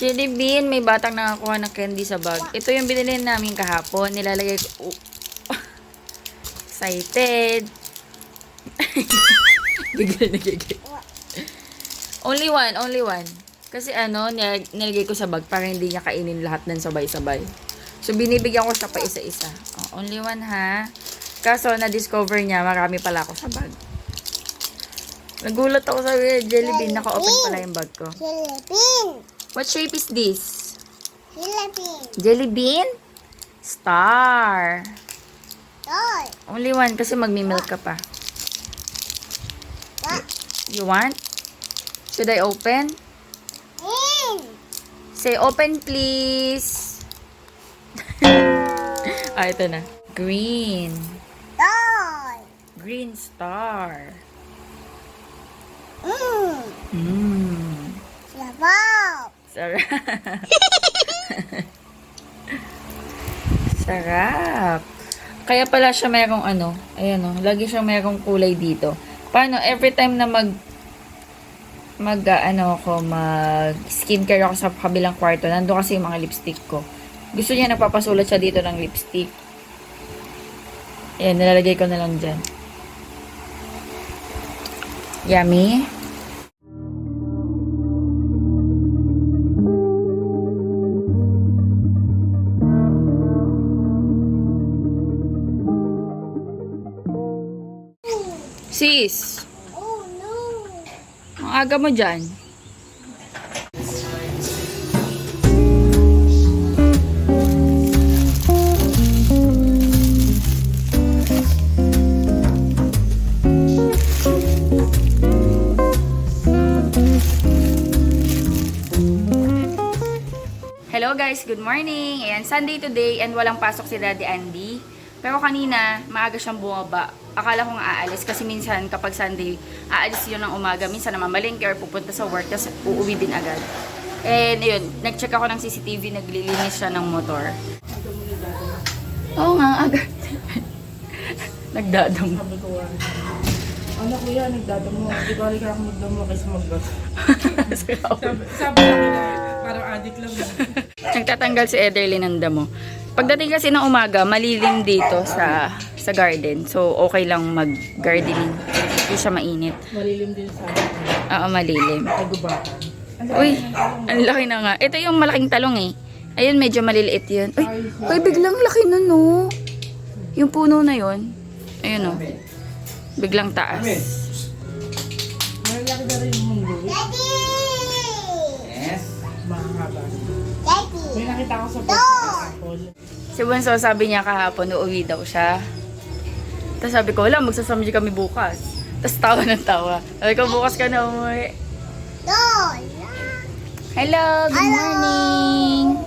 Jelly Bean, may batang nakakuha ng candy sa bag. Ito yung binili namin kahapon. Nilalagay ko. Excited. Gigil na gigil. Only one. Kasi nilagay ko sa bag para hindi niya kainin lahat ng sabay-sabay. So, binibigyan ko siya pa isa-isa. Oh, only one ha. Kaso, na-discover niya, marami pala ako sa bag. Nagulat ako sa Jelly Bean. Naka-open pala yung bag ko. Jelly Bean. What shape is this? Jelly Bean. Jelly Bean? Star. Toy. Only one kasi magmi-milk ka pa. What? You want? Should I open? Say open please. Ito na. Green. Toy. Green star. Mmm. Sarap. Sarap. Sarap. Kaya pala siya mayroong ayan lagi siyang mayroong kulay dito. Paano, every time na mag skincare ako sa kabilang kwarto, nandun kasi yung mga lipstick ko. Gusto niya nagpapasulat siya dito ng lipstick. Ayan, nilalagay ko na lang dyan. Yummy. Sis, Oh no. ang aga mo dyan. Hello guys, good morning. Ayan, Sunday today and walang pasok si Daddy Andy. Pero kanina, maaga siyang bumaba. Akala kong aalis kasi minsan kapag Sunday, aalis yun ng umaga. Minsan naman malengke or pupunta sa work, tapos uuwi din agad. And yun, nag-check ako ng CCTV, naglilinis siya ng motor. Oo nga, agad. Nagdadamo. Ano kuya, nagdadamo. Di ba ka ako magdamo kaysa magdamo? Sabi sa akin, parang addict lang. Nagtatanggal si Ederly ng damo. Pagdating kasi ng umaga, malilim dito sa garden. So, okay lang mag-gardening. Hindi siya mainit. Malilim din sa akin. Oo, malilim. Kagubatan. Uy, ang laki na nga. Ito yung malaking talong eh. Ayun, medyo maliliit yun. Uy, biglang laki na no. Yung puno na yun. Ayun o. Biglang taas. Malaki na rin yung mundo. Daddy. Mahaba. Daddy. May nakita ko sa post sa Apple. Si Bunso sabi niya kahapon, uuwi daw siya. Tapos sabi ko, wala, magsasamji kami bukas. Tapos tawa ng tawa. Sabi ko, bukas ka na umuwi. Toy. Hello, good morning.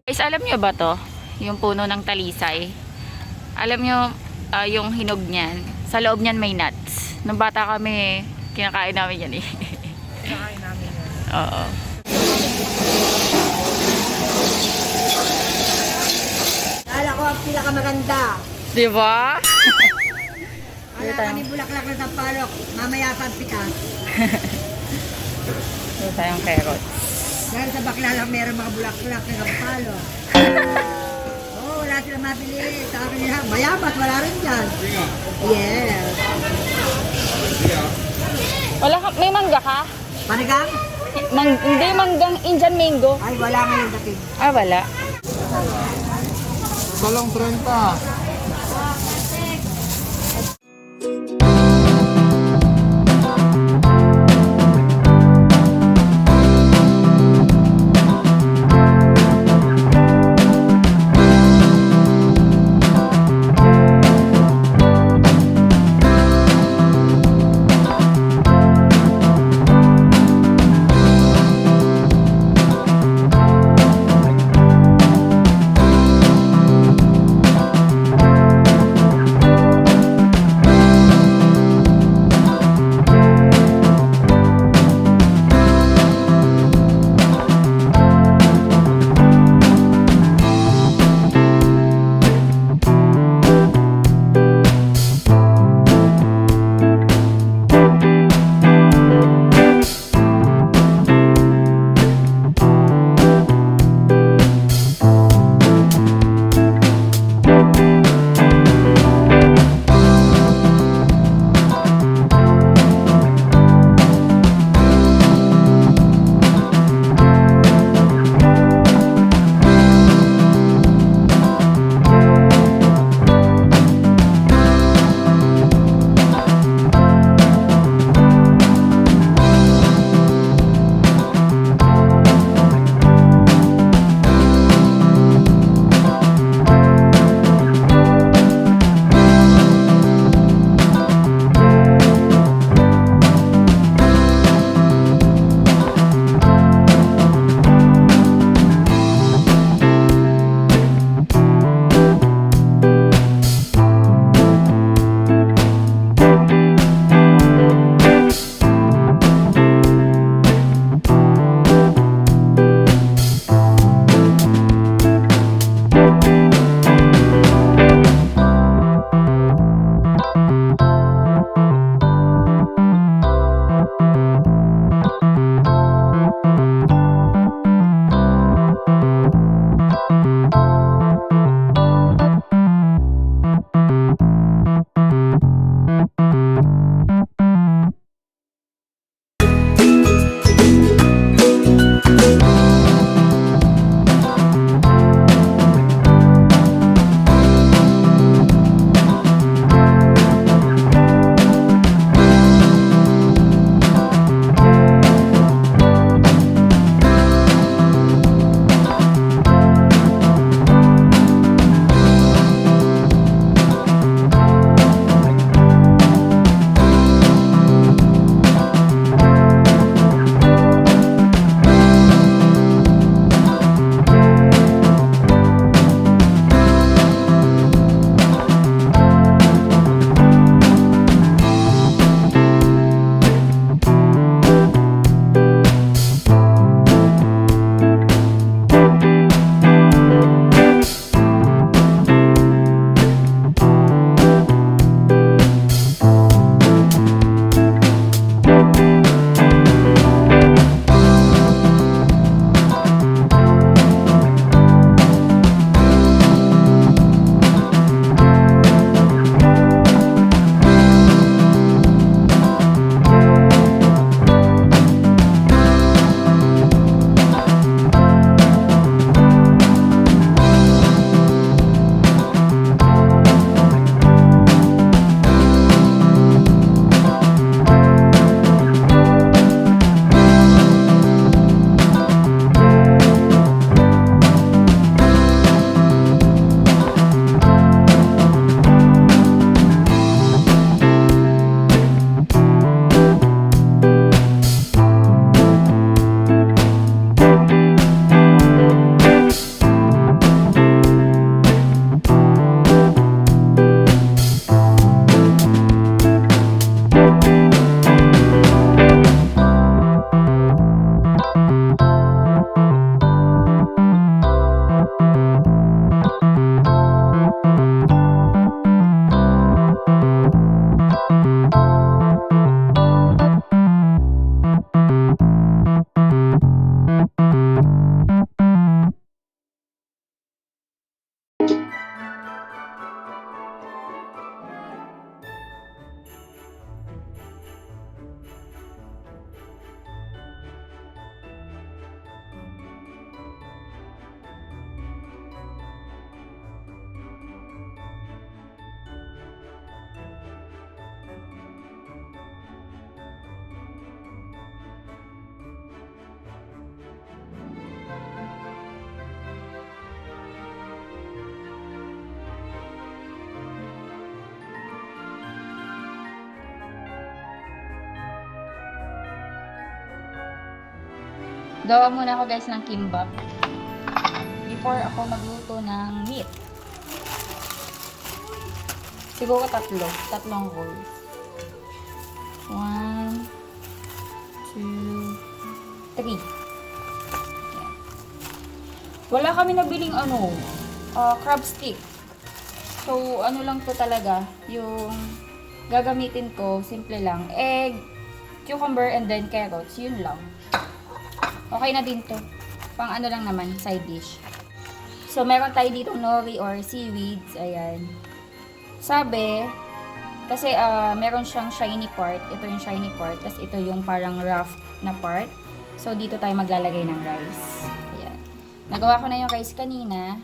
Guys, alam nyo ba to? Yung puno ng talisay. Alam nyo, yung hinog niyan. Sa loob niyan may nuts. Nung bata kami, kinakain namin yan eh. Kinakain namin yan. Oo. Kala ko ang pinakamaganda. Diba? Wala kami bulaklak na sampalok. Mamaya pagpikas. Ito tayong carrots. Dahil sa bakla lang meron mga bulaklak na sampalok. Oh, wala silang mabili. Sa akin nila, mayamat, wala rin dyan. Yes. Wala ka, may mangga ka? Panigang? Hindi manggang Indian mango. Ay, wala ngayon dating. Ah, wala. Salong 30. Gagawa muna ako guys ng kimbap. Before ako magluto ng meat. Siguro tatlong rolls. 1, 2, 3. Yan. Wala kami nabiling crab stick. So, ano lang to talaga, yung gagamitin ko, simple lang, egg, cucumber, and then carrots, yun lang. Okay na din to. Pang ano lang naman, side dish. So, meron tayo dito nori or seaweeds, ayan. Sabi, kasi meron siyang shiny part, ito yung shiny part, tapos ito yung parang rough na part. So, dito tayo maglalagay ng rice. Ayan. Nagawa ko na yung rice kanina.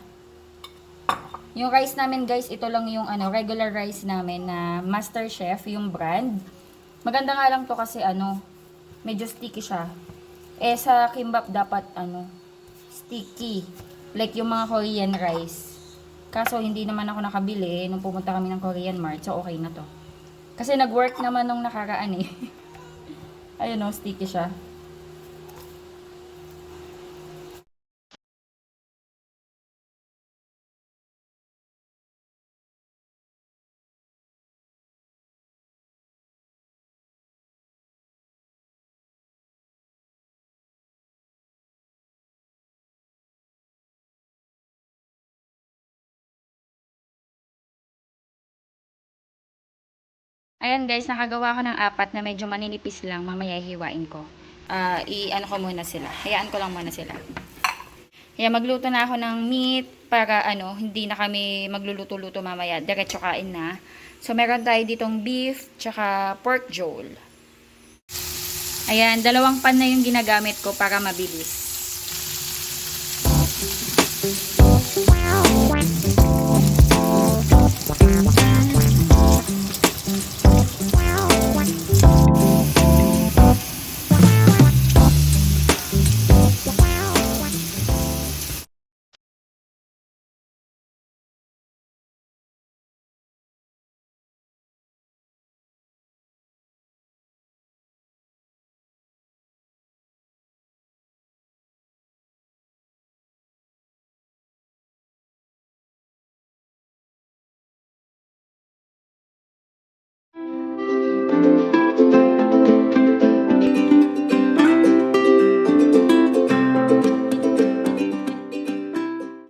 Yung rice namin guys, ito lang yung regular rice namin na Master Chef, yung brand. Maganda nga lang to kasi medyo sticky siya. Eh sa kimbap dapat sticky. Like yung mga Korean rice. Kaso hindi naman ako nakabili nung pumunta kami ng Korean Mart, so okay na to. Kasi nag-work naman nung nakaraan eh. Ayun sticky siya. Ayan guys, nakagawa ko ng 4 na medyo maninipis lang. Mamaya hiwain ko. I-ano ko muna sila. Hayaan ko lang muna sila. Kaya magluto na ako ng meat para hindi na kami magluluto-luto mamaya. Diretso kain na. So meron tayo ditong beef tsaka pork jowl. Ayan, 2 pan na yung ginagamit ko para mabilis.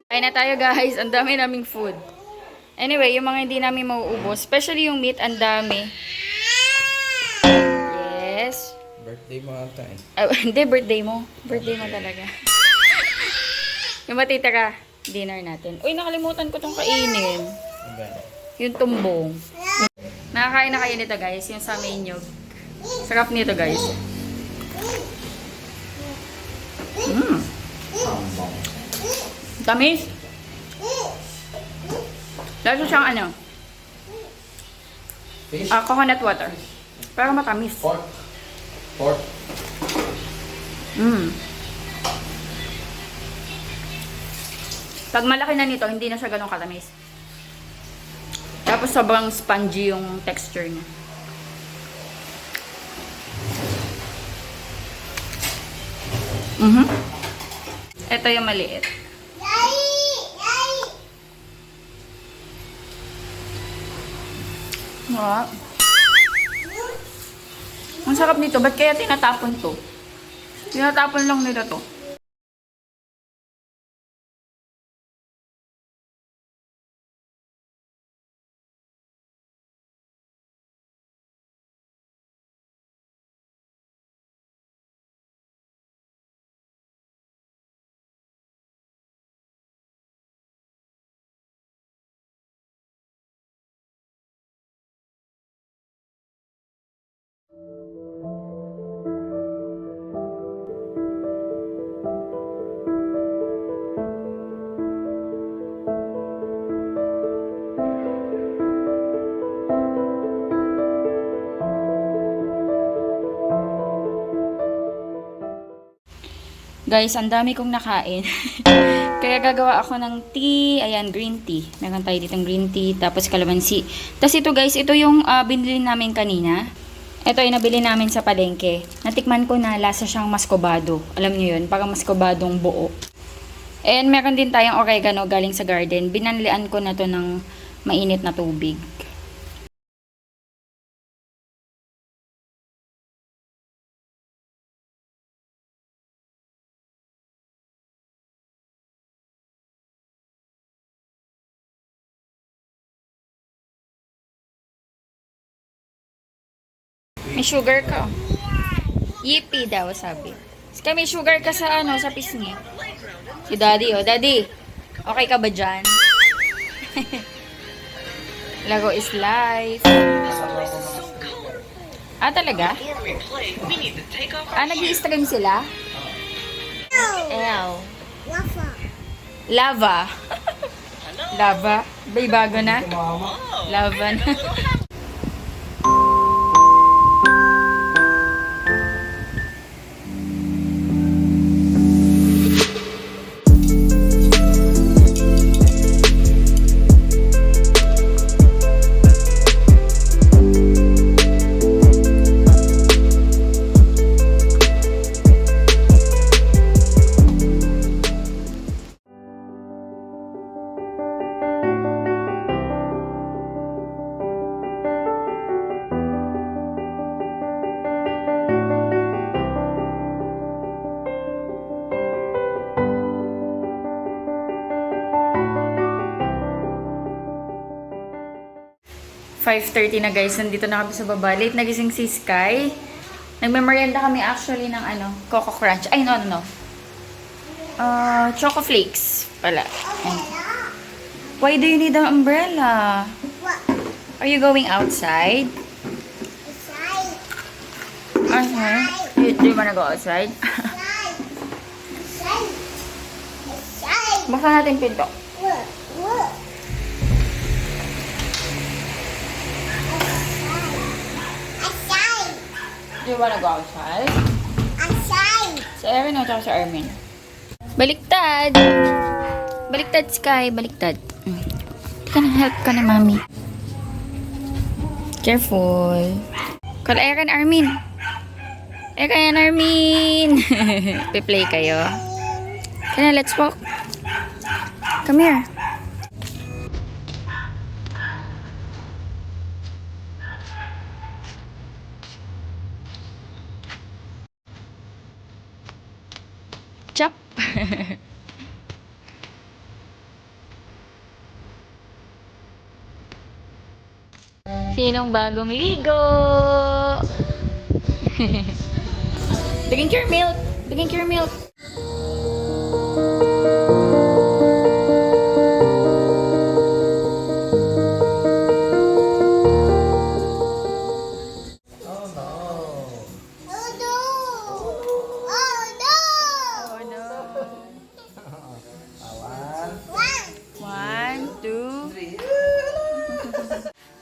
Kain na tayo guys, ang dami naming food. Anyway, yung mga hindi namin mauubos, especially yung meat, ang dami. Yes. Birthday mo ata eh. Hindi, birthday mo. Birthday mo talaga. Yung matitira, dinner natin. Uy, nakalimutan ko tong kainin. Yung tumbong. Nakakain na kayo nito guys, yung sa menu. Sarap nito guys. Tamis. Lalo siyang coconut water. Pero matamis. Pork. Pag malaki na nito, hindi na siya ganun katamis. Tapos sobrang spongy yung texture niya. Ito yung maliit. Wow. Ang sarap nito. Ba't kaya tinatapon to? Tinatapon lang nila to. Guys, ang dami kong nakain. Kaya gagawa ako ng tea. Ayan, green tea. Meron tayo ditong green tea. Tapos kalamansi. Tapos ito guys, ito yung binili namin kanina. Ito ay nabili namin sa palengke. Natikman ko na lasa siyang maskobado. Alam niyo yun, parang maskobadong buo. And meron din tayong oregano galing sa garden. Binanlian ko na to ng mainit na tubig. May sugar ka. Yippee daw, sabi. Kaya may sugar ka sa ano, sa pisngi. Si Daddy, oh. Daddy, okay ka ba dyan? Lago is life. Ah, talaga? Ah, nag-i-stream sila? Ew. Lava. Lava? Bay, bago na? Lava na. .30 na guys, nandito na kami sa baba. Late nagising si Sky. Nagme-merienda kami actually ng ano, Coco Crunch. Ay, no. Choco Flakes pala. And, why do you need an umbrella? Are you going outside? Do you wanna go outside? Buksan natin pinto. Do you wanna go outside? Sa Erin o sa Armin? Baliktad! Baliktad, Sky. Baliktad. Tika na, help ka na, Mami. Careful. Call Erin, Armin. Erin, Armin! Piplay kayo. Kaya na, let's walk. Come here. Chop. Sinong bagong ligo? Drink your milk. Drink your milk.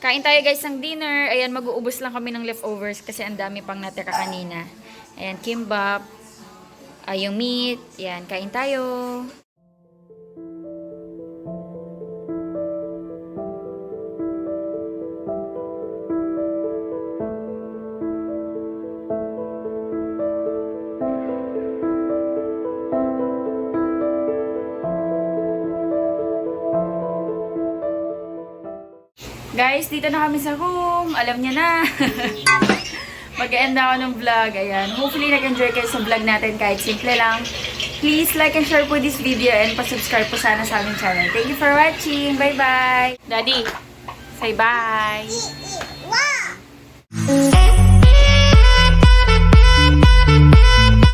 Kain tayo guys ng dinner. Ayan, mag-uubos lang kami ng leftovers kasi ang dami pang natira kanina. Ayan, kimbap. Yung meat. Ayan, kain tayo. Guys, dito na kami sa room. Alam niya na. Mag-end ako ng vlog. Ayan. Hopefully, nag-enjoy kayo sa vlog natin kahit simple lang. Please like and share po this video and pa-subscribe po sana sa aming channel. Thank you for watching. Bye-bye. Daddy, say bye.